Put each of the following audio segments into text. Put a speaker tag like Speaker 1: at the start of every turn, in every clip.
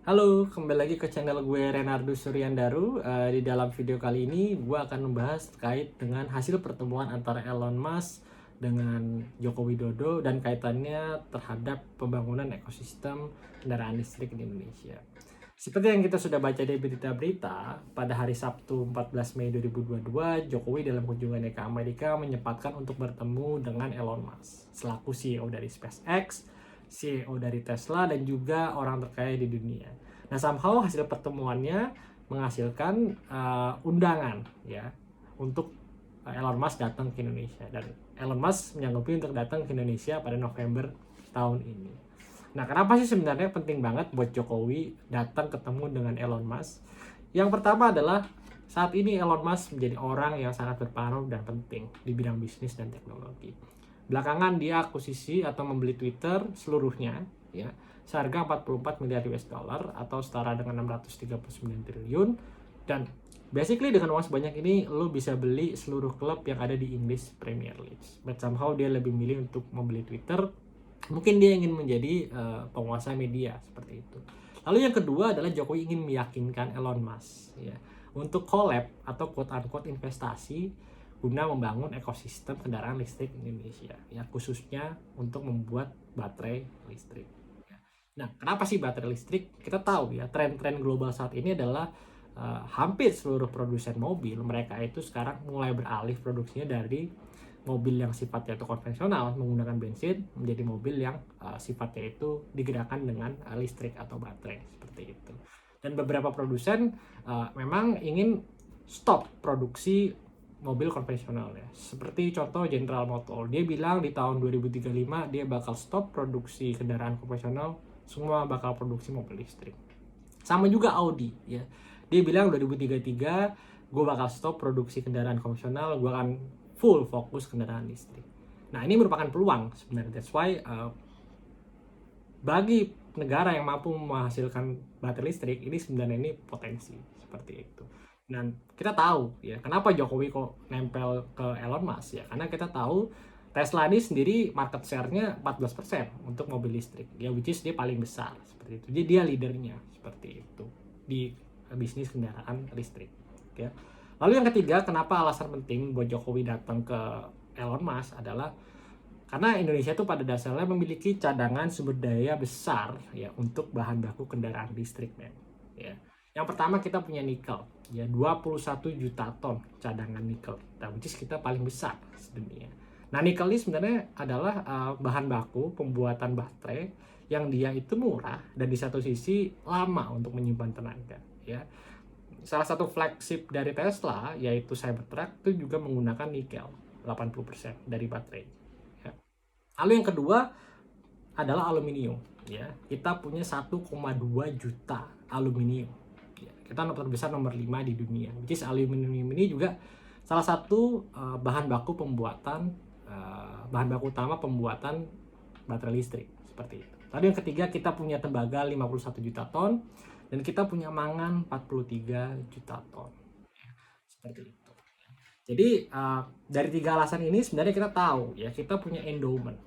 Speaker 1: Halo, kembali lagi ke channel gue Renardo Suryandaru. Di dalam video kali ini gue akan membahas terkait dengan hasil pertemuan antara Elon Musk dengan Joko Widodo dan kaitannya terhadap pembangunan ekosistem kendaraan listrik di Indonesia. Seperti yang kita sudah baca di berita-berita, pada hari Sabtu 14 Mei 2022, Jokowi dalam kunjungannya ke Amerika menyempatkan untuk bertemu dengan Elon Musk selaku CEO dari SpaceX, CEO dari Tesla, dan juga orang terkaya di dunia. Nah, somehow hasil pertemuannya menghasilkan undangan ya untuk Elon Musk datang ke Indonesia, dan Elon Musk menyanggupi untuk datang ke Indonesia pada November tahun ini. Nah, kenapa sih sebenarnya penting banget buat Jokowi datang ketemu dengan Elon Musk? Yang pertama adalah saat ini Elon Musk menjadi orang yang sangat berpengaruh dan penting di bidang bisnis dan teknologi. Belakangan dia akuisisi atau membeli Twitter seluruhnya ya, seharga 44 miliar US dollar atau setara dengan 639 triliun, dan basically dengan uang sebanyak ini lo bisa beli seluruh klub yang ada di English Premier League. But somehow dia lebih milih untuk membeli Twitter. Mungkin dia ingin menjadi penguasa media seperti itu. Lalu yang kedua adalah Jokowi ingin meyakinkan Elon Musk ya untuk collab atau quote unquote investasi guna membangun ekosistem kendaraan listrik Indonesia ya, khususnya untuk membuat baterai listrik. Nah, kenapa sih baterai listrik? Kita tahu ya, tren-tren global saat ini adalah hampir seluruh produsen mobil mereka itu sekarang mulai beralih produksinya dari mobil yang sifatnya itu konvensional menggunakan bensin menjadi mobil yang sifatnya itu digerakkan dengan listrik atau baterai seperti itu. Dan beberapa produsen memang ingin stop produksi mobil konvensional ya. Seperti contoh General Motors, dia bilang di tahun 2035 dia bakal stop produksi kendaraan konvensional, semua bakal produksi mobil listrik. Sama juga Audi ya. Dia bilang 2033 gue bakal stop produksi kendaraan konvensional, gue akan full fokus kendaraan listrik. Nah, ini merupakan peluang sebenarnya. That's why bagi negara yang mampu menghasilkan baterai listrik ini sebenarnya ini potensi seperti itu. Dan kita tahu ya kenapa Jokowi kok nempel ke Elon Musk ya, karena kita tahu Tesla ini sendiri market share-nya 14% untuk mobil listrik ya, which is dia paling besar seperti itu. Jadi dia leadernya seperti itu di bisnis kendaraan listrik ya. Lalu yang ketiga, kenapa alasan penting buat Jokowi datang ke Elon Musk adalah karena Indonesia itu pada dasarnya memiliki cadangan sumber daya besar ya untuk bahan baku kendaraan listrik, men. Ya. Yang pertama, kita punya nikel ya, 21 juta ton cadangan nikel kita, which is kita paling besar sedunia. Nah, nikel ini sebenarnya adalah bahan baku pembuatan baterai yang dia itu murah dan di satu sisi lama untuk menyimpan tenaga ya. Salah satu flagship dari Tesla yaitu Cybertruck itu juga menggunakan nikel 80% dari baterai ya. Lalu yang kedua adalah aluminium ya. Kita punya 1,2 juta aluminium ya. Kita terbesar nomor 5 di dunia. Which is aluminium ini juga salah satu bahan baku pembuatan bahan baku utama pembuatan baterai listrik seperti itu. Lalu yang ketiga, kita punya tembaga 51 juta ton dan kita punya mangan 43 juta ton ya, seperti itu. Jadi dari tiga alasan ini sebenarnya kita tahu ya, kita punya endowment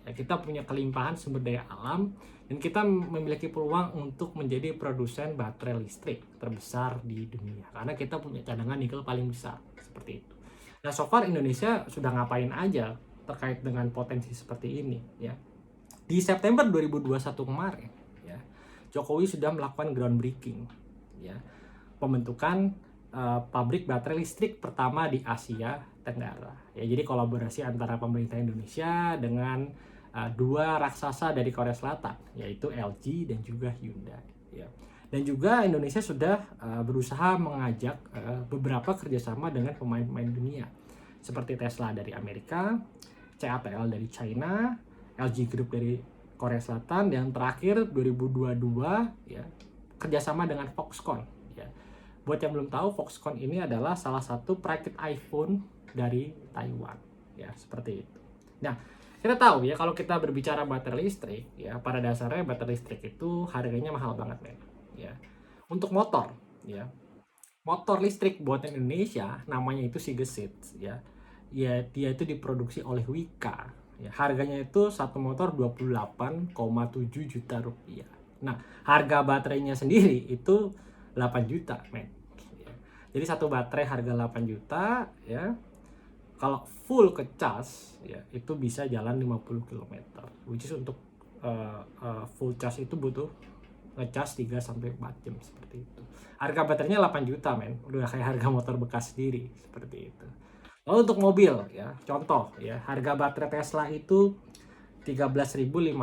Speaker 1: ya, kita punya kelimpahan sumber daya alam, dan kita memiliki peluang untuk menjadi produsen baterai listrik terbesar di dunia karena kita punya cadangan nikel paling besar seperti itu. Nah, so far Indonesia sudah ngapain aja terkait dengan potensi seperti ini ya. Di September 2021 kemarin ya, Jokowi sudah melakukan groundbreaking ya, pembentukan pabrik baterai listrik pertama di Asia Tenggara ya. Jadi kolaborasi antara pemerintah Indonesia dengan dua raksasa dari Korea Selatan yaitu LG dan juga Hyundai ya. Dan juga Indonesia sudah berusaha mengajak beberapa kerjasama dengan pemain-pemain dunia seperti Tesla dari Amerika, CATL dari China, LG Group dari Korea Selatan, dan terakhir 2022 ya kerjasama dengan Foxconn ya. Buat yang belum tahu, Foxconn ini adalah salah satu perakit iPhone dari Taiwan ya, seperti itu. Nah, kita tahu ya kalau kita berbicara baterai listrik ya, pada dasarnya baterai listrik itu harganya mahal banget, men. Ya. Untuk motor ya. Motor listrik buatan Indonesia namanya itu Sigesit ya. Ya, dia itu diproduksi oleh Wika. Ya, harganya itu satu motor 28,7 juta rupiah. Nah, harga baterainya sendiri itu 8 juta, men. Ya. Jadi satu baterai harga 8 juta ya. Kalau full ke cas ya itu bisa jalan 50 km. Which is untuk full charge itu butuh ngecas 3 sampai 4 jam seperti itu. Harga baterainya 8 juta, men. Udah kayak harga motor bekas sendiri seperti itu. Lalu untuk mobil ya, contoh ya, harga baterai Tesla itu $13.500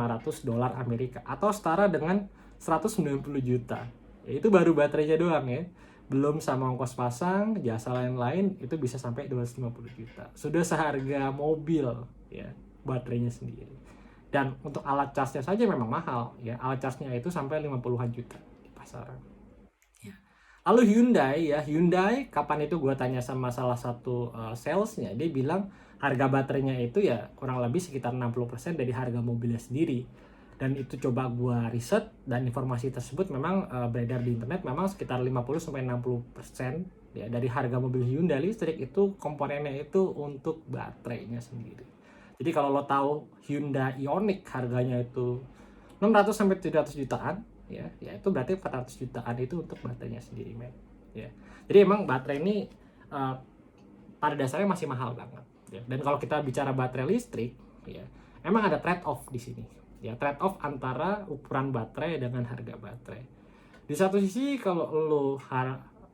Speaker 1: Amerika atau setara dengan 190 juta. Ya, itu baru baterainya doang ya. Belum sama ongkos pasang, jasa lain-lain itu bisa sampai 250 juta. Sudah seharga mobil ya baterainya sendiri. Dan untuk alat casnya saja memang mahal ya. Alat casnya itu sampai 50-an juta di pasaran. Ya. Lalu Hyundai kapan itu gue tanya sama salah satu salesnya, dia bilang harga baterainya itu ya kurang lebih sekitar 60% dari harga mobilnya sendiri. Dan itu coba gue riset dan informasi tersebut memang beredar di internet, memang sekitar 50-60% ya dari harga mobil Hyundai listrik itu komponennya itu untuk baterainya sendiri. Jadi kalau lo tahu Hyundai Ioniq harganya itu 600-700 jutaan ya itu berarti 400 jutaan itu untuk baterainya sendiri, men. Ya. Jadi emang baterai ini pada dasarnya masih mahal banget ya. Dan kalau kita bicara baterai listrik ya, emang ada trade off di sini. Ya, trade off antara ukuran baterai dengan harga baterai. Di satu sisi kalau lo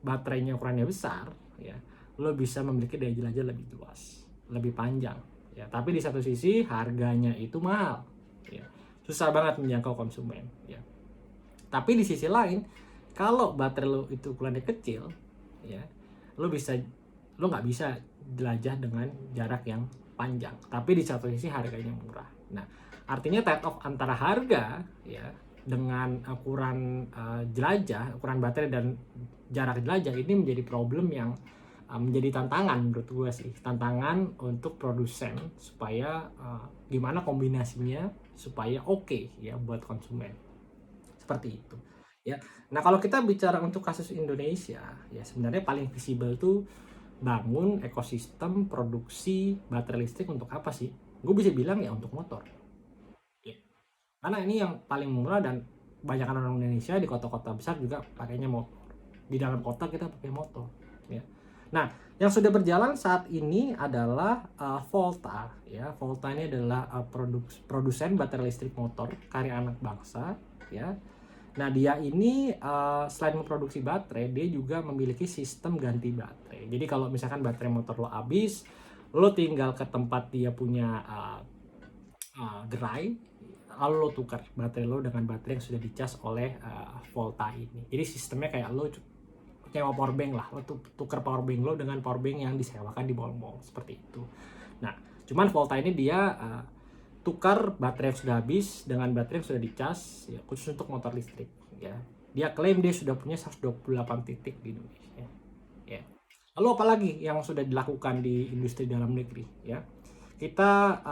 Speaker 1: baterainya ukurannya besar ya, lo bisa memiliki daya jelajah lebih luas, lebih panjang ya. Tapi di satu sisi harganya itu mahal ya. Susah banget menjangkau konsumen ya. Tapi di sisi lain, kalau baterai lo itu ukurannya kecil ya, lo nggak bisa jelajah dengan jarak yang panjang. Tapi di satu sisi harganya murah. Nah, artinya trade off antara harga ya dengan ukuran jelajah, ukuran baterai dan jarak jelajah ini menjadi problem yang menjadi tantangan menurut gue sih. Tantangan untuk produsen supaya gimana kombinasinya supaya oke ya buat konsumen. Seperti itu. Ya. Nah, kalau kita bicara untuk kasus Indonesia, ya sebenarnya paling visible tuh bangun ekosistem produksi baterai listrik untuk apa sih? Gue bisa bilang ya untuk motor. Karena ini yang paling murah dan banyak orang Indonesia di kota-kota besar juga pakainya motor. Di dalam kota kita pakai motor ya. Nah, yang sudah berjalan saat ini adalah Volta ya. Volta ini adalah produsen baterai listrik motor karya anak bangsa ya. Nah, dia ini selain memproduksi baterai, dia juga memiliki sistem ganti baterai. Jadi kalau misalkan baterai motor lo habis, lo tinggal ke tempat dia punya gerai, lalu lo tukar baterai lo dengan baterai yang sudah dicas oleh Volta ini. Jadi sistemnya kayak lo nyewa powerbank lah, lo tukar powerbank lo dengan powerbank yang disewakan di mall-mall seperti itu. Nah, cuman Volta ini dia tukar baterai yang sudah habis dengan baterai yang sudah dicas ya, khusus untuk motor listrik ya. Dia klaim dia sudah punya 128 titik di Indonesia ya. Lalu apalagi yang sudah dilakukan di industri dalam negeri ya, kita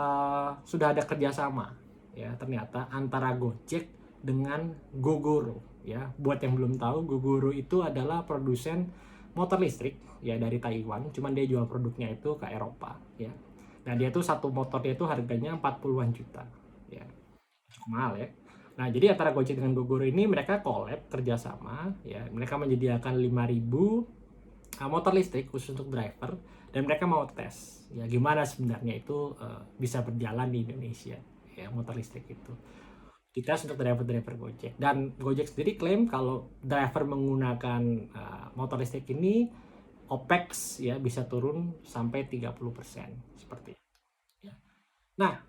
Speaker 1: sudah ada kerjasama ya ternyata antara Gojek dengan Gogoro ya. Buat yang belum tahu, Gogoro itu adalah produsen motor listrik ya dari Taiwan, cuman dia jual produknya itu ke Eropa ya. Nah, dia tuh satu motornya itu harganya 40-an juta ya, cukup mahal ya. Nah, jadi antara Gojek dengan Gogoro ini mereka collab kerjasama ya, mereka menyediakan 5.000 motor listrik khusus untuk driver, dan mereka mau tes ya gimana sebenarnya itu bisa berjalan di Indonesia ya motor listrik itu. Kita untuk driver Gojek, dan Gojek sendiri klaim kalau driver menggunakan motor listrik ini OPEX ya bisa turun sampai 30% seperti itu ya. Nah,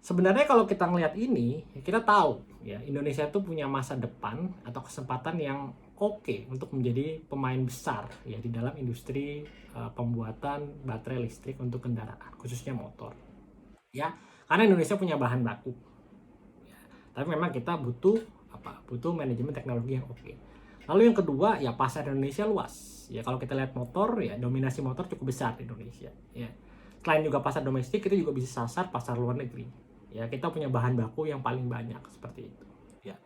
Speaker 1: sebenarnya kalau kita ngelihat ini, kita tahu ya Indonesia itu punya masa depan atau kesempatan yang oke untuk menjadi pemain besar ya di dalam industri pembuatan baterai listrik untuk kendaraan, khususnya motor ya. Karena Indonesia punya bahan baku ya. Tapi memang kita butuh manajemen teknologi yang oke. Lalu yang kedua ya pasar Indonesia luas ya. Kalau kita lihat motor ya, dominasi motor cukup besar di Indonesia ya. Selain juga pasar domestik, kita juga bisa sasar pasar luar negeri ya. Kita punya bahan baku yang paling banyak seperti itu ya.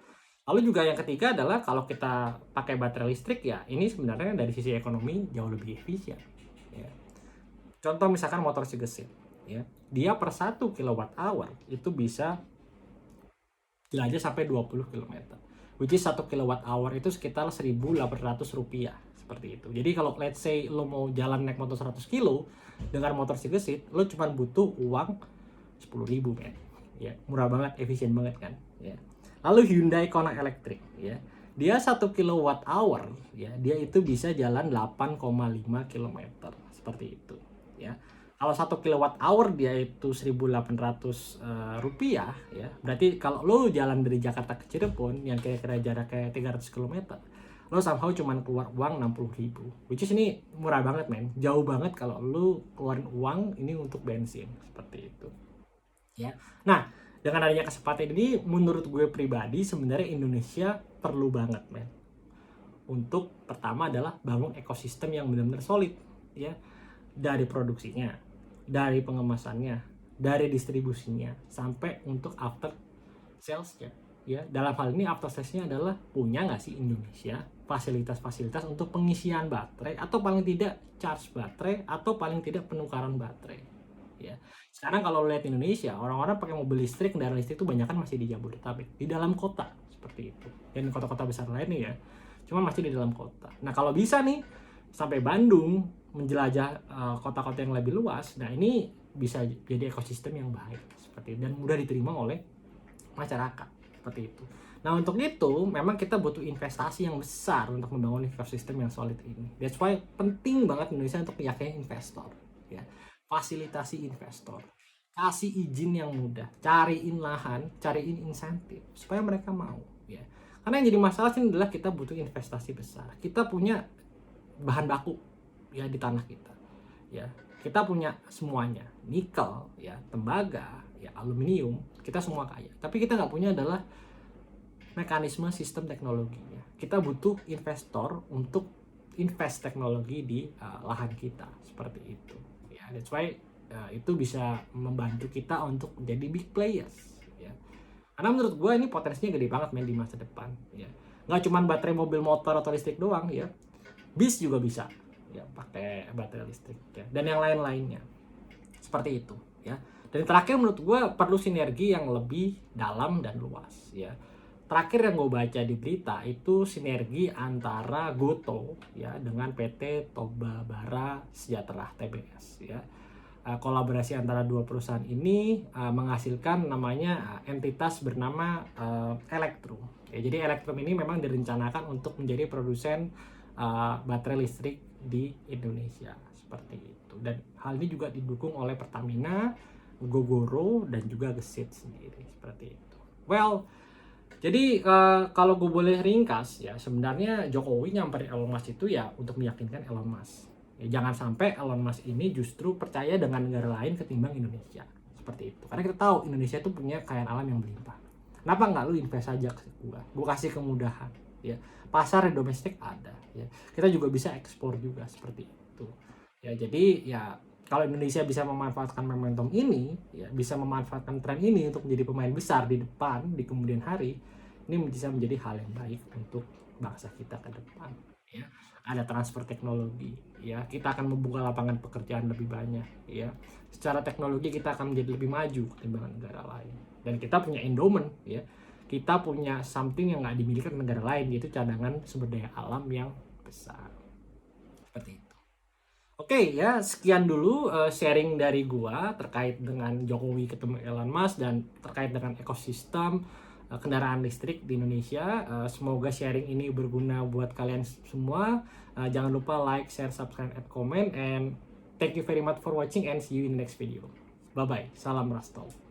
Speaker 1: Lalu juga yang ketiga adalah kalau kita pakai baterai listrik ya, ini sebenarnya dari sisi ekonomi jauh lebih efisien ya. Contoh misalkan motor Gesit ya, dia per 1 kWh itu bisa jelajah sampai 20 km. which is 1 kilowatt hour itu sekitar Rp1.800 seperti itu. Jadi kalau let's say lo mau jalan naik motor 100 kilo dengan motor si gesit, lo cuma butuh uang 10.000 men. Ya, murah banget, efisien banget kan. Ya. Lalu Hyundai Kona Electric ya. Dia 1 kilowatt hour ya, dia itu bisa jalan 8,5 km seperti itu ya. Kalau 1 kilowatt hour dia itu Rp1.800 ya. Berarti kalau lo jalan dari Jakarta ke Cirebon yang kira-kira jaraknya 300 km, lo somehow cuman keluar uang 60.000. Which is ini murah banget men. Jauh banget kalau lo keluarin uang ini untuk bensin seperti itu. Ya. Nah, dengan adanya kesempatan ini menurut gue pribadi sebenarnya Indonesia perlu banget men. Untuk pertama adalah bangun ekosistem yang benar-benar solid ya. Dari produksinya, dari pengemasannya, dari distribusinya, sampai untuk after sales-nya ya. Dalam hal ini after sales-nya adalah punya nggak sih Indonesia fasilitas-fasilitas untuk pengisian baterai atau paling tidak charge baterai atau paling tidak penukaran baterai ya. Sekarang kalau lihat Indonesia, orang-orang pakai mobil listrik, kendaraan listrik itu banyak kan masih di Jabodetabek, di dalam kota seperti itu. Dan kota-kota besar lainnya ya, cuma masih di dalam kota. Nah kalau bisa nih sampai Bandung menjelajah kota-kota yang lebih luas, nah ini bisa jadi ekosistem yang baik seperti itu dan mudah diterima oleh masyarakat seperti itu. Nah untuk itu memang kita butuh investasi yang besar untuk membangun ekosistem yang solid ini. That's why penting banget Indonesia untuk meyakinkan investor ya. Fasilitasi investor, kasih izin yang mudah, cariin lahan, cariin insentif supaya mereka mau ya. Karena yang jadi masalah sih adalah kita butuh investasi besar. Kita punya bahan baku ya di tanah kita ya. Kita punya semuanya, nikel ya, tembaga ya, aluminium, kita semua kaya. Tapi kita nggak punya adalah mekanisme sistem teknologinya. Kita butuh investor untuk invest teknologi di lahan kita seperti itu. That's why itu bisa membantu kita untuk menjadi big players ya. Karena menurut gue ini potensinya gede banget men di masa depan ya. Nggak cuma baterai mobil motor atau listrik doang ya, bis juga bisa ya pakai baterai listrik ya. Dan yang lain-lainnya seperti itu ya. Dan terakhir menurut gue perlu sinergi yang lebih dalam dan luas ya. Terakhir yang gue baca di berita itu sinergi antara Gotoh ya dengan PT Toba Bara Sejahtera TBS ya. Kolaborasi antara dua perusahaan ini menghasilkan namanya entitas bernama Elektrum. Ya, jadi Elektrum ini memang direncanakan untuk menjadi produsen baterai listrik di Indonesia seperti itu. Dan hal ini juga didukung oleh Pertamina, Gogoro dan juga Gesit sendiri seperti itu. Well, jadi kalau gue boleh ringkas ya, sebenarnya Jokowi nyamperin Elon Musk itu ya untuk meyakinkan Elon Musk. Ya, jangan sampai Elon Musk ini justru percaya dengan negara lain ketimbang Indonesia. Seperti itu. Karena kita tahu Indonesia itu punya kekayaan alam yang berlimpah. Kenapa nggak lu invest aja ke gue? Gue kasih kemudahan. Ya, pasar domestik ada. Ya, kita juga bisa ekspor juga seperti itu. Ya, jadi ya kalau Indonesia bisa memanfaatkan momentum ini, ya bisa memanfaatkan tren ini untuk menjadi pemain besar di depan, di kemudian hari, ini bisa menjadi hal yang baik untuk bangsa kita ke depan. Ya, ada transfer teknologi, ya kita akan membuka lapangan pekerjaan lebih banyak, ya. Secara teknologi kita akan menjadi lebih maju ketimbang negara lain. Dan kita punya endowment, ya. Kita punya something yang nggak dimiliki negara lain, yaitu cadangan sumber daya alam yang besar. Seperti itu. Oke ya, sekian dulu sharing dari gua terkait dengan Jokowi ketemu Elon Musk dan terkait dengan ekosistem kendaraan listrik di Indonesia. Semoga sharing ini berguna buat kalian semua. Jangan lupa like, share, subscribe, and comment. And thank you very much for watching and see you in the next video. Bye bye. Salam Rastol.